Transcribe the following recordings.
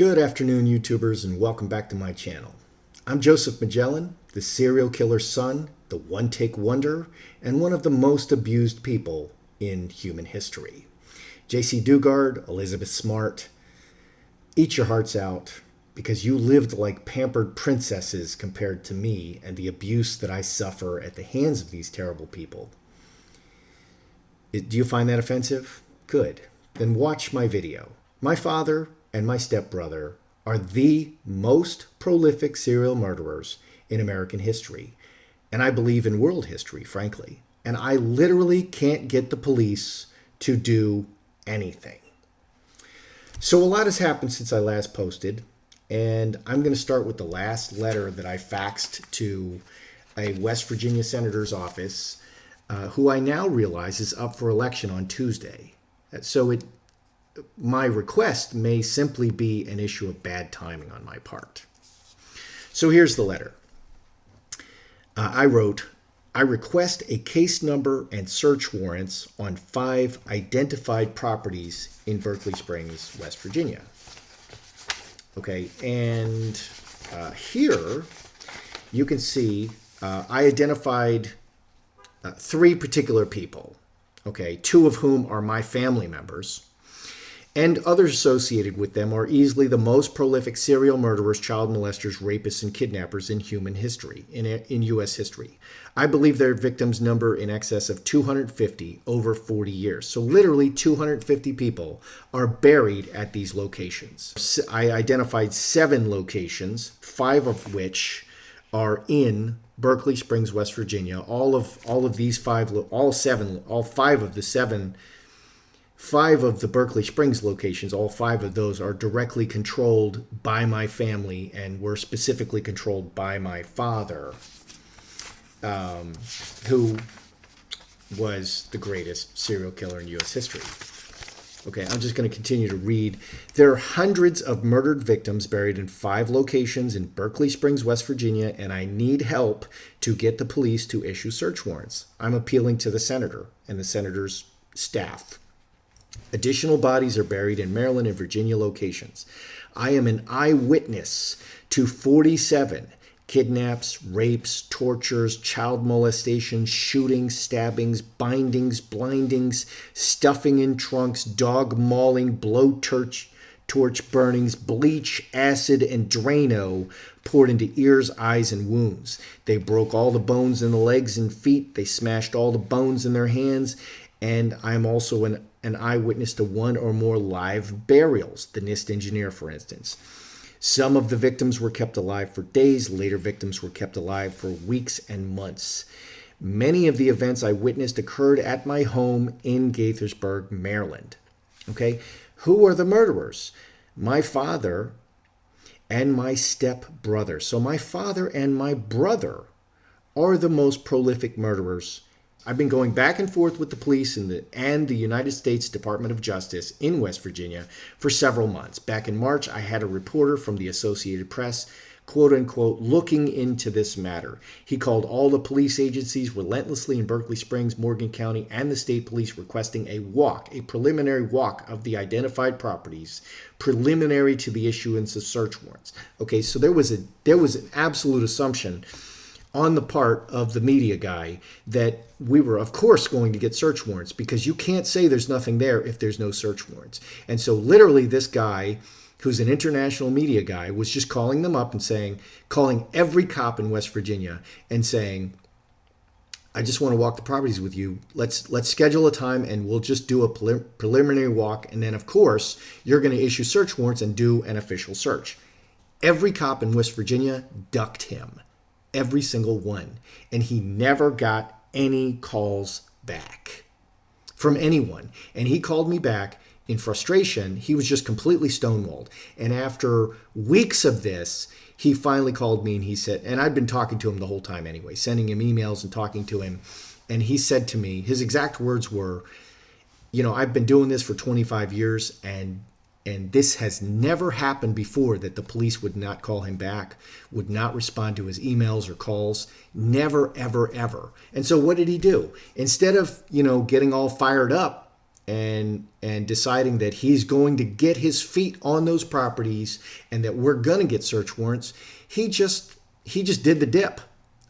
Good afternoon, YouTubers, and welcome back to my channel. I'm Joseph Magellan, the serial killer's son, the one-take wonder, and one of the most abused people in human history. J.C. Dugard, Elizabeth Smart, eat your hearts out because you lived like pampered princesses compared to me and the abuse that I suffer at the hands of these terrible people. Do you find that offensive? Good. Then watch my video. My father and my stepbrother are the most prolific serial murderers in American history, and I believe in world history, frankly. And I literally can't get the police to do anything. So a lot has happened since I last posted, and I'm going to start with the last letter that I faxed to a West Virginia senator's office, who I now realize is up for election on Tuesday. So my request may simply be an issue of bad timing on my part. So here's the letter. I wrote, I request a case number and search warrants on 5 identified properties in Berkeley Springs, West Virginia. Okay, and here you can see I identified 3 particular people, okay, 2 of whom are my family members. And others associated with them are easily the most prolific serial murderers, child molesters, rapists, and kidnappers in human history, in U.S. history. I believe their victims number in excess of 250 over 40 years. So literally 250 people are buried at these locations. I identified 7 locations, 5 of which are in Berkeley Springs, West Virginia. All 5 of the Berkeley Springs locations, all 5 of those are directly controlled by my family and were specifically controlled by my father, who was the greatest serial killer in U.S. history. Okay, I'm just going to continue to read. There are hundreds of murdered victims buried in 5 locations in Berkeley Springs, West Virginia, and I need help to get the police to issue search warrants. I'm appealing to the senator and the senator's staff. Additional bodies are buried in Maryland and Virginia locations. I am an eyewitness to 47 kidnaps, rapes, tortures, child molestation, shootings, stabbings, bindings, blindings, stuffing in trunks, dog mauling, blowtorch burnings, bleach, acid, and Drano poured into ears, eyes, and wounds. They broke all the bones in the legs and feet. They smashed all the bones in their hands. And I'm also an eyewitness to 1 or more live burials, the NIST engineer, for instance. Some of the victims were kept alive for days. Later victims were kept alive for weeks and months. Many of the events I witnessed occurred at my home in Gaithersburg, Maryland. Okay, who are the murderers? My father and my stepbrother. So my father and my brother are the most prolific murderers. I've been going back and forth with the police and the United States Department of Justice in West Virginia for several months. Back in March, I had a reporter from the Associated Press, quote unquote, looking into this matter. He called all the police agencies relentlessly in Berkeley Springs, Morgan County, and the state police requesting a preliminary walk of the identified properties, preliminary to the issuance of search warrants. Okay, so there was an absolute assumption on the part of the media guy that we were, of course, going to get search warrants because you can't say there's nothing there if there's no search warrants. And so literally this guy, who's an international media guy, was just calling them up and calling every cop in West Virginia and saying, I just want to walk the properties with you. Let's schedule a time and we'll just do a preliminary walk. And then, of course, you're going to issue search warrants and do an official search. Every cop in West Virginia ducked him. Every single one. And he never got any calls back from anyone. And he called me back in frustration. He was just completely stonewalled. And after weeks of this, he finally called me and he said, and I'd been talking to him the whole time anyway, sending him emails and talking to him. And he said to me, his exact words were, you know, I've been doing this for 25 years and this has never happened before, that the police would not call him back, would not respond to his emails or calls. Never, ever, ever. And so what did he do? Instead of, you know, getting all fired up and deciding that he's going to get his feet on those properties and that we're going to get search warrants, he just did the dip.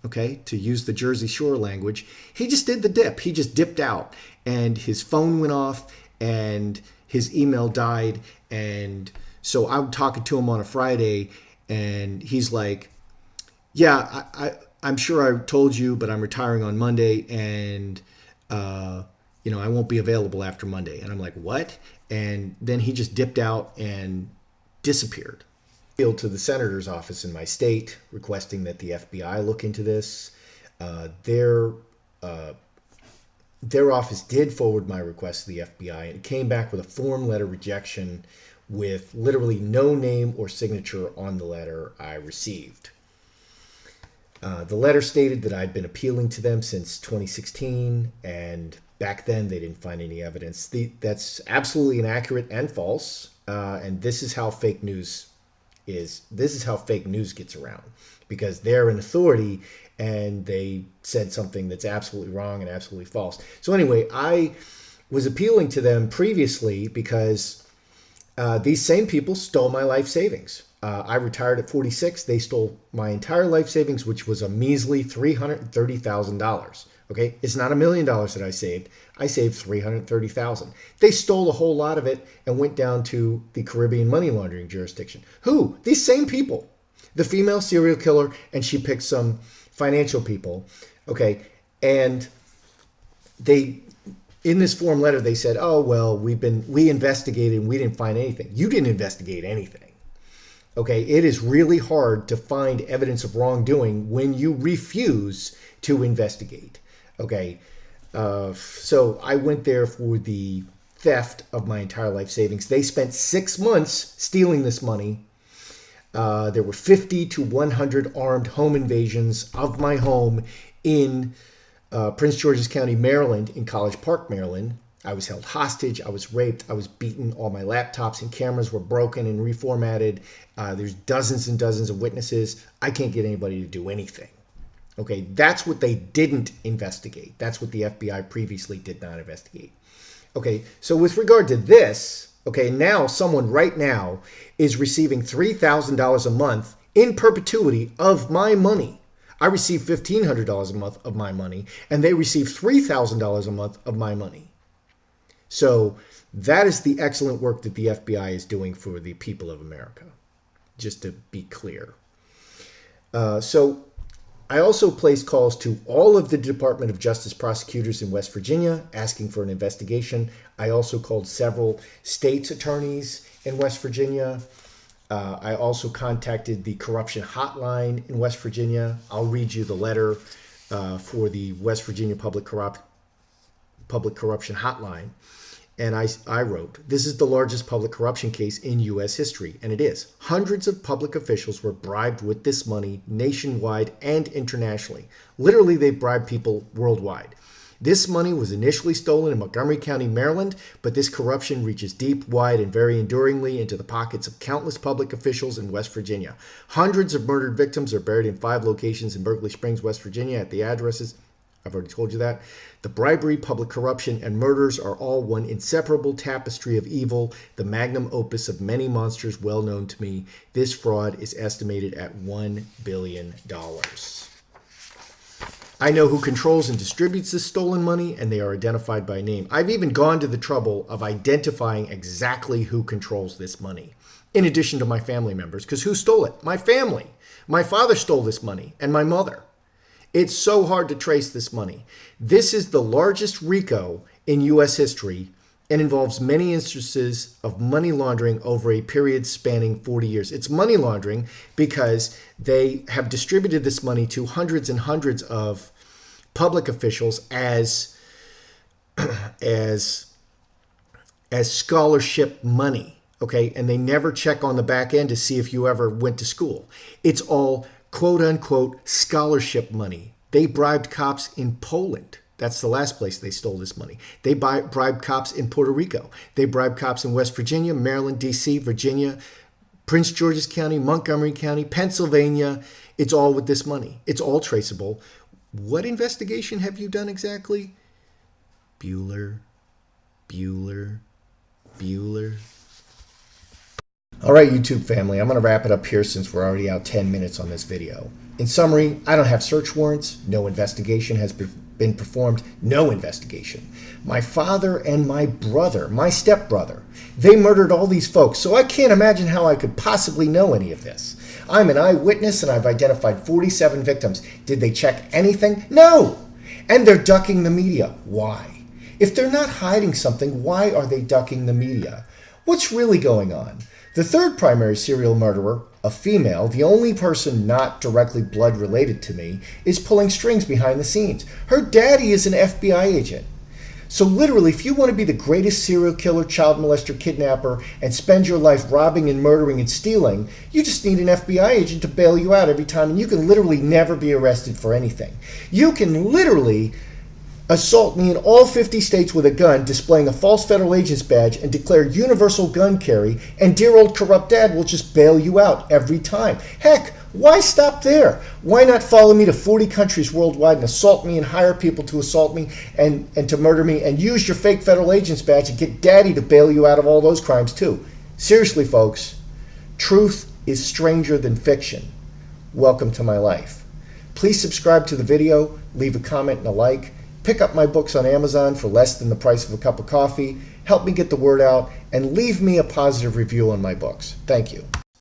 Okay, to use the Jersey Shore language, he just did the dip. He just dipped out, and his phone went off, and his email died. And so I'm talking to him on a Friday, and he's like, "Yeah, I'm sure I told you, but I'm retiring on Monday, and I won't be available after Monday." And I'm like, "What?" And then he just dipped out and disappeared. To the senator's office in my state requesting that the FBI look into this. Their office did forward my request to the FBI, and it came back with a form letter rejection with literally no name or signature on the letter I received. The letter stated that I'd been appealing to them since 2016, and back then they didn't find any evidence. That's absolutely inaccurate and false, and this is how fake news gets around, because they're an authority and they said something that's absolutely wrong and absolutely false. So anyway, I was appealing to them previously because these same people stole my life savings. I retired at 46. They stole my entire life savings, which was a measly $330,000. Okay, it's not $1 million that I saved. I saved $330,000. They stole a whole lot of it and went down to the Caribbean money laundering jurisdiction. Who? These same people. The female serial killer, and she picked some financial people. Okay, and they, in this form letter, they said, "Oh well, we investigated and we didn't find anything." You didn't investigate anything. Okay, it is really hard to find evidence of wrongdoing when you refuse to investigate. Okay, so I went there for the theft of my entire life savings. They spent 6 months stealing this money. There were 50 to 100 armed home invasions of my home in Prince George's County, Maryland, in College Park, Maryland. I was held hostage. I was raped. I was beaten. All my laptops and cameras were broken and reformatted. There's dozens and dozens of witnesses. I can't get anybody to do anything. Okay, that's what they didn't investigate. That's what the FBI previously did not investigate. Okay, so with regard to this, okay, now someone right now is receiving $3,000 a month in perpetuity of my money. I receive $1,500 a month of my money, and they receive $3,000 a month of my money. So that is the excellent work that the FBI is doing for the people of America, just to be clear. So I also placed calls to all of the Department of Justice prosecutors in West Virginia asking for an investigation. I also called several state's attorneys in West Virginia. I also contacted the corruption hotline in West Virginia. I'll read you the letter for the West Virginia Public Corruption Hotline. And I wrote, "This is the largest public corruption case in U.S. history," and it is. Hundreds of public officials were bribed with this money nationwide and internationally. Literally, they bribed people worldwide. This money was initially stolen in Montgomery County, Maryland, but this corruption reaches deep, wide, and very enduringly into the pockets of countless public officials in West Virginia. Hundreds of murdered victims are buried in 5 locations in Berkeley Springs, West Virginia at the addresses. I've already told you that. The bribery, public corruption, and murders are all one inseparable tapestry of evil, the magnum opus of many monsters well known to me. This fraud is estimated at $1 billion. I know who controls and distributes this stolen money, and they are identified by name. I've even gone to the trouble of identifying exactly who controls this money, in addition to my family members, because who stole it? My family. My father stole this money, and my mother. It's so hard to trace this money. This is the largest RICO in U.S. history and involves many instances of money laundering over a period spanning 40 years. It's money laundering because they have distributed this money to hundreds and hundreds of public officials as scholarship money, okay? And they never check on the back end to see if you ever went to school. It's all quote-unquote scholarship money. They bribed cops in Poland. That's the last place they stole this money. They bribed cops in Puerto Rico. They bribed cops in West Virginia, Maryland, D.C., Virginia, Prince George's County, Montgomery County, Pennsylvania. It's all with this money. It's all traceable. What investigation have you done exactly? Bueller. Bueller. All right, YouTube family, I'm going to wrap it up here since we're already out 10 minutes on this video. In summary, I don't have search warrants. No investigation has been performed. No investigation. My father and my brother, my stepbrother, they murdered all these folks, so I can't imagine how I could possibly know any of this. I'm an eyewitness and I've identified 47 victims. Did they check anything? No! And they're ducking the media. Why? If they're not hiding something, why are they ducking the media? What's really going on? The third primary serial murderer, a female, the only person not directly blood related to me, is pulling strings behind the scenes. Her daddy is an FBI agent. So literally, if you want to be the greatest serial killer, child molester, kidnapper, and spend your life robbing and murdering and stealing, you just need an FBI agent to bail you out every time, and you can literally never be arrested for anything. You can literally assault me in all 50 states with a gun, displaying a false federal agent's badge, and declare universal gun carry, and dear old corrupt dad will just bail you out every time. Heck, why stop there? Why not follow me to 40 countries worldwide and assault me and hire people to assault me and to murder me, and use your fake federal agent's badge and get daddy to bail you out of all those crimes too? Seriously, folks, truth is stranger than fiction. Welcome to my life. Please subscribe to the video, leave a comment and a like. Pick up my books on Amazon for less than the price of a cup of coffee. Help me get the word out, and leave me a positive review on my books. Thank you.